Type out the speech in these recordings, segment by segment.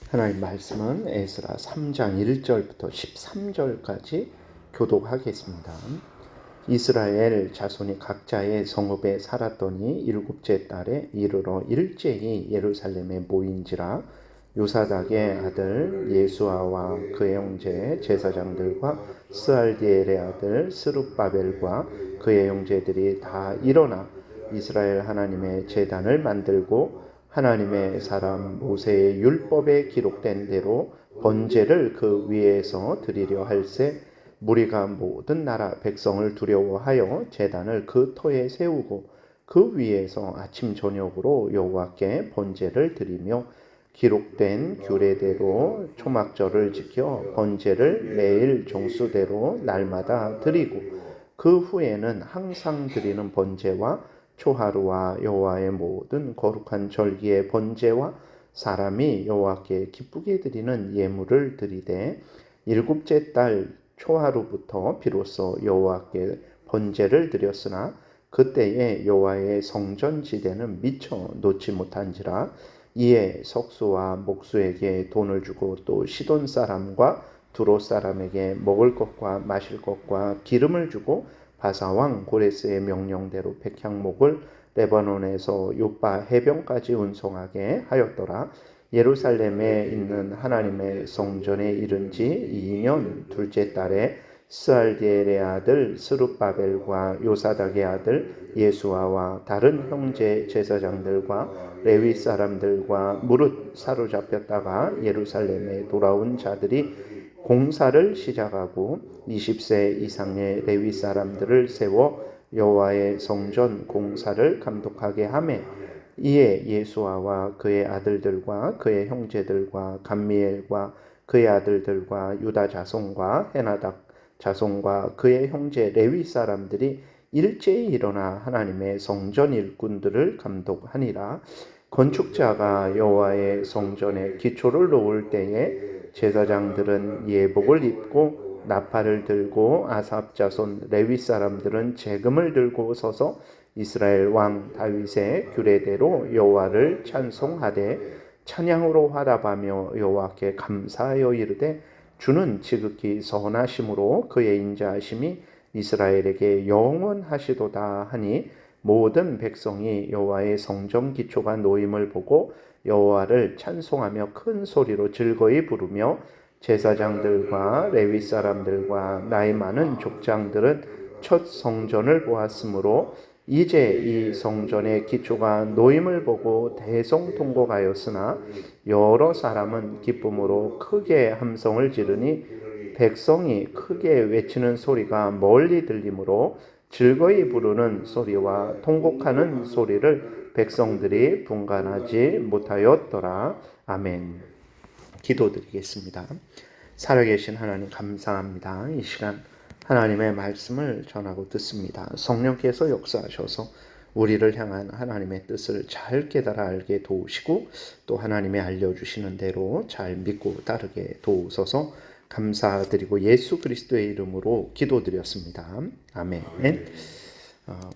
하나님 말씀은 에스라 3장 1절부터 13절까지 교독하겠습니다. 이스라엘 자손이 각자의 성읍에 살았더니 일곱째 달에 이르러 일제히 예루살렘에 모인지라. 요사닥의 아들 예수아와 그의 형제 제사장들과 스알디엘의 아들 스룹바벨과 그의 형제들이 다 일어나 이스라엘 하나님의 제단을 만들고 하나님의 사람 모세의 율법에 기록된 대로 번제를 그 위에서 드리려 할세. 무리가 모든 나라 백성을 두려워하여 제단을 그 터에 세우고 그 위에서 아침 저녁으로 여호와께 번제를 드리며 기록된 규례대로 초막절을 지켜 번제를 매일 정수대로 날마다 드리고 그 후에는 항상 드리는 번제와 초하루와 여호와의 모든 거룩한 절기의 번제와 사람이 여호와께 기쁘게 드리는 예물을 드리되 일곱째 달 초하루부터 비로소 여호와께 번제를 드렸으나 그때에 여호와의 성전 지대는 미처 놓지 못한지라. 이에 석수와 목수에게 돈을 주고 또 시돈 사람과 두로 사람에게 먹을 것과 마실 것과 기름을 주고 바사왕 고레스의 명령대로 백향목을 레바논에서 요빠 해변까지 운송하게 하였더라. 예루살렘에 있는 하나님의 성전에 이른 지 2년 둘째 달에 스알디엘의 아들 스룹바벨과 요사닥의 아들 예수아와 다른 형제 제사장들과 레위 사람들과 무릇 사로잡혔다가 예루살렘에 돌아온 자들이 공사를 시작하고 20세 이상의 레위 사람들을 세워 여호와의 성전 공사를 감독하게 하매 이에 예수아와 그의 아들들과 그의 형제들과 감미엘과 그의 아들들과 유다 자손과 헤나닥 자손과 그의 형제 레위 사람들이 일제히 일어나 하나님의 성전 일꾼들을 감독하니라. 건축자가 여호와의 성전에 기초를 놓을 때에 제사장들은 예복을 입고 나팔을 들고 아삽 자손 레위 사람들은 재금을 들고 서서 이스라엘 왕 다윗의 규례대로 여호와를 찬송하되 찬양으로 화답하며 여호와께 감사하여 이르되 주는 지극히 선하심으로 그의 인자하심이 이스라엘에게 영원하시도다 하니 모든 백성이 여호와의 성전 기초가 놓임을 보고 여호와를 찬송하며 큰 소리로 즐거이 부르며 제사장들과 레위 사람들과 나이 많은 족장들은 첫 성전을 보았으므로 이제 이 성전의 기초가 놓임을 보고 대성통곡하였으나 여러 사람은 기쁨으로 크게 함성을 지르니 백성이 크게 외치는 소리가 멀리 들리므로 즐거이 부르는 소리와 통곡하는 소리를 백성들이 분간하지 못하였더라. 아멘. 기도드리겠습니다. 살아계신 하나님 감사합니다. 이 시간 하나님의 말씀을 전하고 듣습니다. 성령께서 역사하셔서 우리를 향한 하나님의 뜻을 잘 깨달아 알게 도우시고 또 하나님의 알려주시는 대로 잘 믿고 따르게 도우소서. 감사드리고 예수 그리스도의 이름으로 기도드렸습니다. 아멘.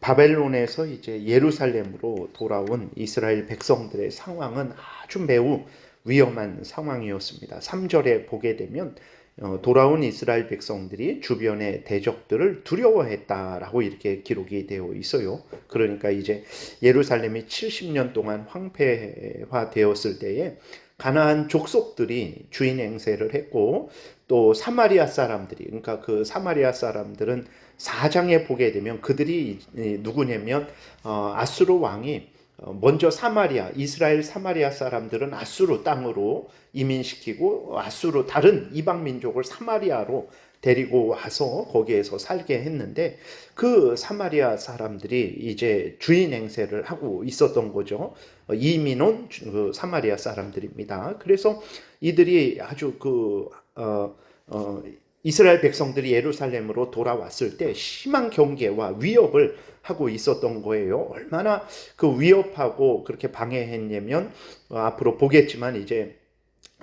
바벨론에서 이제 예루살렘으로 돌아온 이스라엘 백성들의 상황은 아주 매우 위험한 상황이었습니다. 3절에 보게 되면 돌아온 이스라엘 백성들이 주변의 대적들을 두려워했다라고 이렇게 기록이 되어 있어요. 그러니까 이제 예루살렘이 70년 동안 황폐화되었을 때에 가나안 족속들이 주인 행세를 했고 또 사마리아 사람들이, 그러니까 그 사마리아 사람들은 4장에 보게 되면 그들이 누구냐면 아수르 왕이 먼저 이스라엘 사마리아 사람들은 아수르 땅으로 이민시키고 아수르 다른 이방 민족을 사마리아로 데리고 와서 거기에서 살게 했는데 그 사마리아 사람들이 이제 주인 행세를 하고 있었던 거죠. 이민 온 사마리아 사람들입니다. 그래서 이들이 아주 이스라엘 백성들이 예루살렘으로 돌아왔을 때 심한 경계와 위협을 하고 있었던 거예요. 얼마나 그 위협하고 그렇게 방해했냐면 앞으로 보겠지만 이제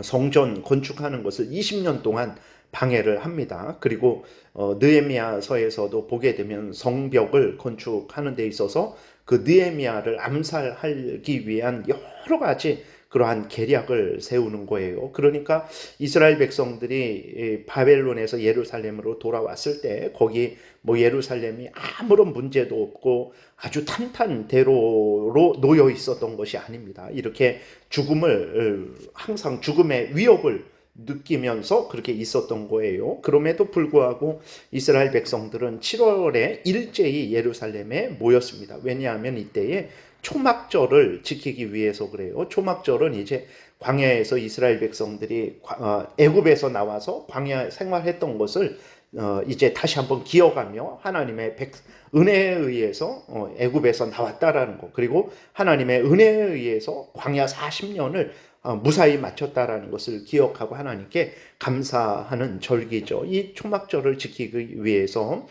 성전 건축하는 것을 20년 동안 방해를 합니다. 그리고 느헤미야서에서도 보게 되면 성벽을 건축하는 데 있어서 그 느헤미야를 암살하기 위한 여러 가지 그러한 계략을 세우는 거예요. 그러니까 이스라엘 백성들이 바벨론에서 예루살렘으로 돌아왔을 때 거기 뭐 예루살렘이 아무런 문제도 없고 아주 탄탄대로로 놓여 있었던 것이 아닙니다. 이렇게 죽음을 항상 죽음의 위협을 느끼면서 그렇게 있었던 거예요. 그럼에도 불구하고 이스라엘 백성들은 7월에 일제히 예루살렘에 모였습니다. 왜냐하면 이때에 초막절을 지키기 위해서 그래요. 초막절은 이제 광야에서 이스라엘 백성들이 애굽에서 나와서 광야 생활했던 것을 이제 다시 한번 기억하며 하나님의 은혜에 의해서 애굽에서 나왔다라는 것, 그리고 하나님의 은혜에 의해서 광야 40년을 무사히 마쳤다라는 것을 기억하고 하나님께 감사하는 절기죠. 이 초막절을 지키기 위해서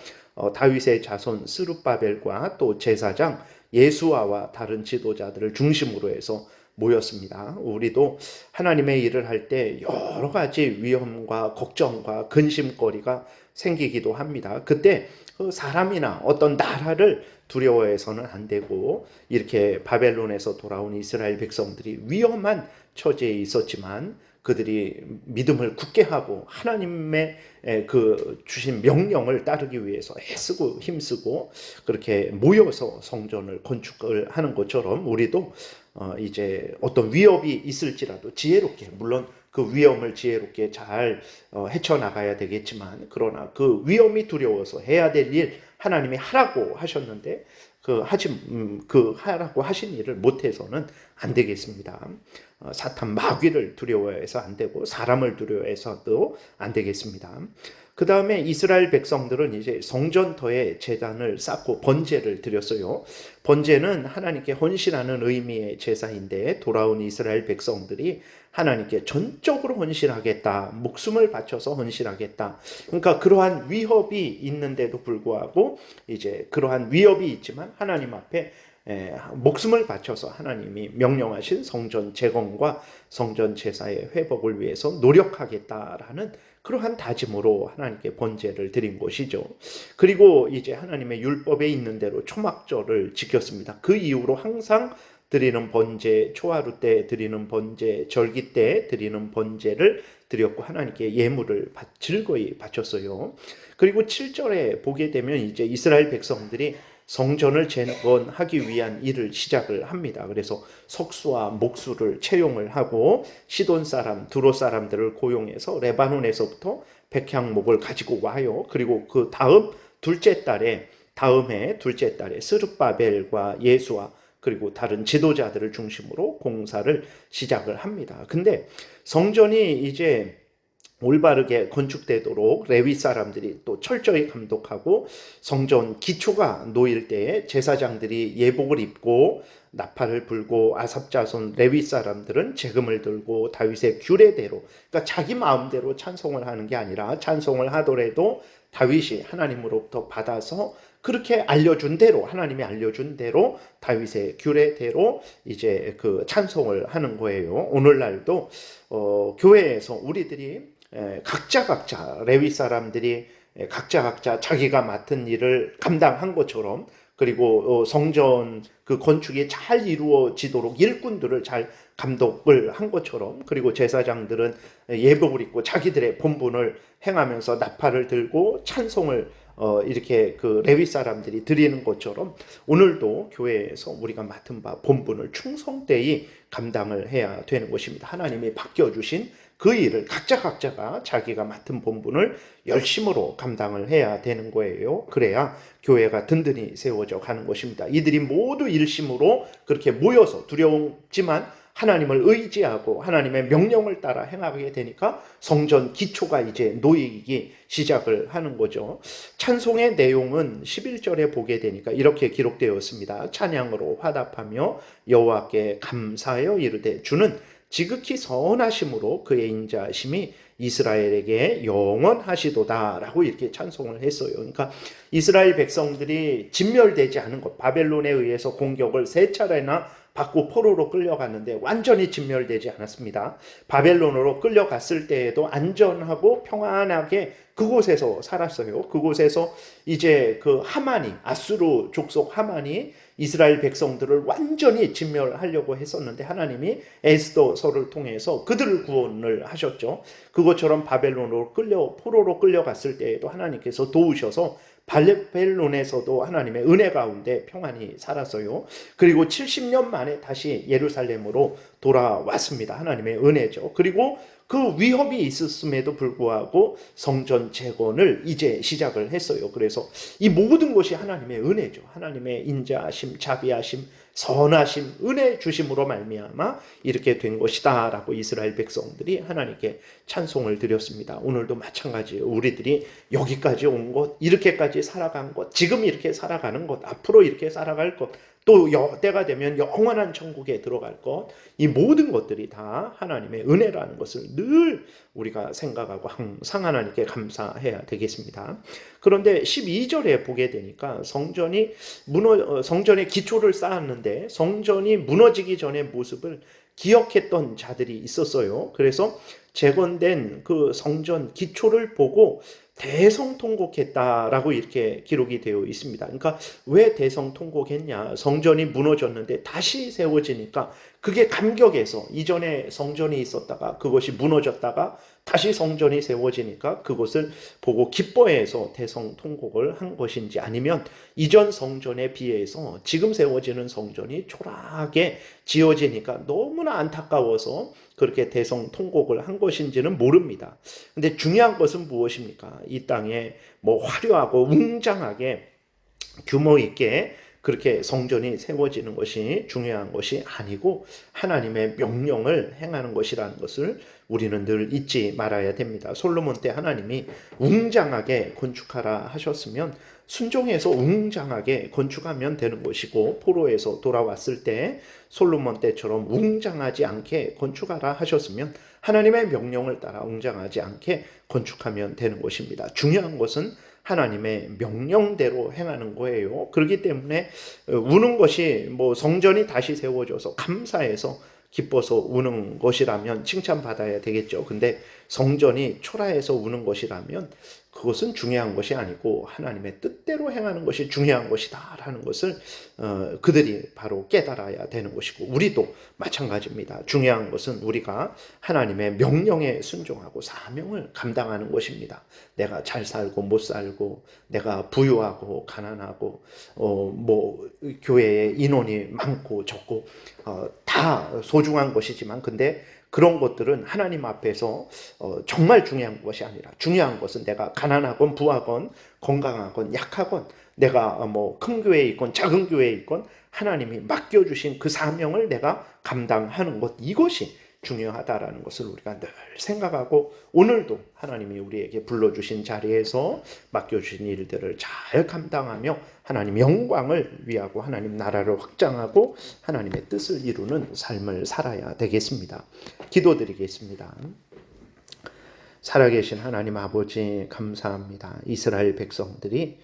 다윗의 자손 스룹바벨과 또 제사장 예수아와 다른 지도자들을 중심으로 해서 모였습니다. 우리도 하나님의 일을 할 때 여러 가지 위험과 걱정과 근심거리가 생기기도 합니다. 그때 사람이나 어떤 나라를 두려워해서는 안 되고, 이렇게 바벨론에서 돌아온 이스라엘 백성들이 위험한 처지에 있었지만 그들이 믿음을 굳게 하고 하나님의 그 주신 명령을 따르기 위해서 애쓰고 힘쓰고 그렇게 모여서 성전을 건축을 하는 것처럼 우리도 이제 어떤 위협이 있을지라도 지혜롭게, 물론 그 위험을 지혜롭게 잘 헤쳐나가야 되겠지만, 그러나 그 위험이 두려워서 해야 될 일 하나님이 하라고 하셨는데 그 하라고 하신 일을 못해서는 안 되겠습니다. 사탄 마귀를 두려워해서 안 되고 사람을 두려워해서도 안 되겠습니다. 그 다음에 이스라엘 백성들은 이제 성전터에 제단을 쌓고 번제를 드렸어요. 번제는 하나님께 헌신하는 의미의 제사인데, 돌아온 이스라엘 백성들이 하나님께 전적으로 헌신하겠다, 목숨을 바쳐서 헌신하겠다. 그러니까 그러한 위협이 있는데도 불구하고, 이제 그러한 위협이 있지만 하나님 앞에 목숨을 바쳐서 하나님이 명령하신 성전 재건과 성전 제사의 회복을 위해서 노력하겠다라는 그러한 다짐으로 하나님께 번제를 드린 것이죠. 그리고 이제 하나님의 율법에 있는 대로 초막절을 지켰습니다. 그 이후로 항상 드리는 번제, 초하루 때 드리는 번제, 절기 때 드리는 번제를 드렸고 하나님께 예물을 즐거이 바쳤어요. 그리고 7절에 보게 되면 이제 이스라엘 백성들이 성전을 재건하기 위한 일을 시작을 합니다. 그래서 석수와 목수를 채용을 하고 시돈 사람, 두로 사람들을 고용해서 레바논에서부터 백향목을 가지고 와요. 그리고 그 다음 다음해 둘째 달에 스룹바벨과 예수와 그리고 다른 지도자들을 중심으로 공사를 시작을 합니다. 근데 성전이 이제 올바르게 건축되도록 레위 사람들이 또 철저히 감독하고, 성전 기초가 놓일 때에 제사장들이 예복을 입고 나팔을 불고 아삽 자손 레위 사람들은 재금을 들고 다윗의 규례대로, 그러니까 자기 마음대로 찬송을 하는 게 아니라 찬송을 하더라도 다윗이 하나님으로부터 받아서 그렇게 알려준 대로, 하나님이 알려준 대로 다윗의 규례대로 이제 그 찬송을 하는 거예요. 오늘날도 교회에서 우리들이 각자 레위 사람들이 각자 자기가 맡은 일을 감당한 것처럼, 그리고 성전 그 건축이 잘 이루어지도록 일꾼들을 잘 감독을 한 것처럼, 그리고 제사장들은 예복을 입고 자기들의 본분을 행하면서 나팔을 들고 찬송을 이렇게 그 레위 사람들이 드리는 것처럼 오늘도 교회에서 우리가 맡은 바 본분을 충성되이 감당을 해야 되는 것입니다. 하나님이 맡겨주신 그 일을 각자가 자기가 맡은 본분을 열심으로 감당을 해야 되는 거예요. 그래야 교회가 든든히 세워져 가는 것입니다. 이들이 모두 일심으로 그렇게 모여서 두려웠지만 하나님을 의지하고 하나님의 명령을 따라 행하게 되니까 성전 기초가 이제 놓이기 시작을 하는 거죠. 찬송의 내용은 11절에 보게 되니까 이렇게 기록되었습니다. 찬양으로 화답하며 여호와께 감사하여 이르되 주는 지극히 선하심으로 그의 인자하심이 이스라엘에게 영원하시도다 라고 이렇게 찬송을 했어요. 그러니까 이스라엘 백성들이 진멸되지 않은 것, 바벨론에 의해서 공격을 3차례나 받고 포로로 끌려갔는데 완전히 진멸되지 않았습니다. 바벨론으로 끌려갔을 때에도 안전하고 평안하게 그곳에서 살았어요. 그곳에서 이제 그 하만이, 아수르 족속 하만이 이스라엘 백성들을 완전히 진멸하려고 했었는데 하나님이 에스더서를 통해서 그들을 구원을 하셨죠. 그것처럼 바벨론으로 포로로 끌려갔을 때에도 하나님께서 도우셔서 바벨론에서도 하나님의 은혜 가운데 평안히 살았어요. 그리고 70년 만에 다시 예루살렘으로 돌아왔습니다. 하나님의 은혜죠. 그리고 그 위협이 있었음에도 불구하고 성전 재건을 이제 시작을 했어요. 그래서 이 모든 것이 하나님의 은혜죠. 하나님의 인자하심, 자비하심, 선하심, 은혜 주심으로 말미암아 이렇게 된 것이다라고 이스라엘 백성들이 하나님께 찬송을 드렸습니다. 오늘도 마찬가지예요. 우리들이 여기까지 온 것, 이렇게까지 살아간 것, 지금 이렇게 살아가는 것, 앞으로 이렇게 살아갈 것, 또 때가 되면 영원한 천국에 들어갈 것, 이 모든 것들이 다 하나님의 은혜라는 것을 늘 우리가 생각하고 항상 하나님께 감사해야 되겠습니다. 그런데 12절에 보게 되니까 성전의 기초를 쌓았는데 성전이 무너지기 전의 모습을 기억했던 자들이 있었어요. 그래서 재건된 그 성전 기초를 보고 대성통곡했다라고 이렇게 기록이 되어 있습니다. 그러니까 왜 대성통곡했냐? 성전이 무너졌는데 다시 세워지니까 그게 감격해서 이전에 성전이 있었다가 그것이 무너졌다가 다시 성전이 세워지니까 그것을 보고 기뻐해서 대성통곡을 한 것인지, 아니면 이전 성전에 비해서 지금 세워지는 성전이 초라하게 지어지니까 너무나 안타까워서 그렇게 대성통곡을 한 것인지는 모릅니다. 근데 중요한 것은 무엇입니까? 이 땅에 화려하고 웅장하게 규모 있게 그렇게 성전이 세워지는 것이 중요한 것이 아니고 하나님의 명령을 행하는 것이라는 것을 우리는 늘 잊지 말아야 됩니다. 솔로몬 때 하나님이 웅장하게 건축하라 하셨으면 순종해서 웅장하게 건축하면 되는 것이고, 포로에서 돌아왔을 때 솔로몬 때처럼 웅장하지 않게 건축하라 하셨으면 하나님의 명령을 따라 웅장하지 않게 건축하면 되는 것입니다. 중요한 것은 하나님의 명령대로 행하는 거예요. 그렇기 때문에 우는 것이 성전이 다시 세워져서 감사해서 기뻐서 우는 것이라면 칭찬받아야 되겠죠. 근데 성전이 초라해서 우는 것이라면 그것은 중요한 것이 아니고 하나님의 뜻대로 행하는 것이 중요한 것이다라는 것을 그들이 바로 깨달아야 되는 것이고, 우리도 마찬가지입니다. 중요한 것은 우리가 하나님의 명령에 순종하고 사명을 감당하는 것입니다. 내가 잘 살고 못 살고, 내가 부유하고 가난하고, 교회에 인원이 많고 적고 다 소중한 것이지만, 근데 그런 것들은 하나님 앞에서 정말 중요한 것이 아니라, 중요한 것은 내가 가난하건 부하건 건강하건 약하건, 내가 큰 교회에 있건 작은 교회에 있건 하나님이 맡겨주신 그 사명을 내가 감당하는 것, 이것이 중요하다라는 것을 우리가 늘 생각하고, 오늘도 하나님이 우리에게 불러주신 자리에서 맡겨주신 일들을 잘 감당하며 하나님 영광을 위하고 하나님 나라를 확장하고 하나님의 뜻을 이루는 삶을 살아야 되겠습니다. 기도드리겠습니다. 살아계신 하나님 아버지, 감사합니다. 이스라엘 백성들이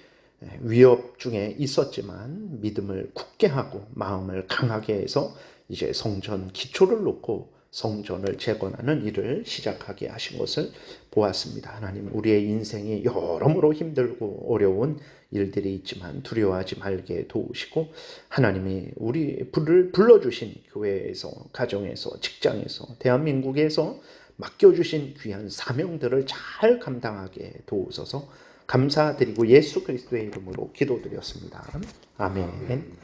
위협 중에 있었지만 믿음을 굳게 하고 마음을 강하게 해서 이제 성전 기초를 놓고 성전을 재건하는 일을 시작하게 하신 것을 보았습니다. 하나님, 우리의 인생이 여러모로 힘들고 어려운 일들이 있지만 두려워하지 말게 도우시고, 하나님이 우리를 불러주신 교회에서, 가정에서, 직장에서, 대한민국에서 맡겨주신 귀한 사명들을 잘 감당하게 도우소서. 감사드리고 예수 그리스도의 이름으로 기도드렸습니다. 아멘.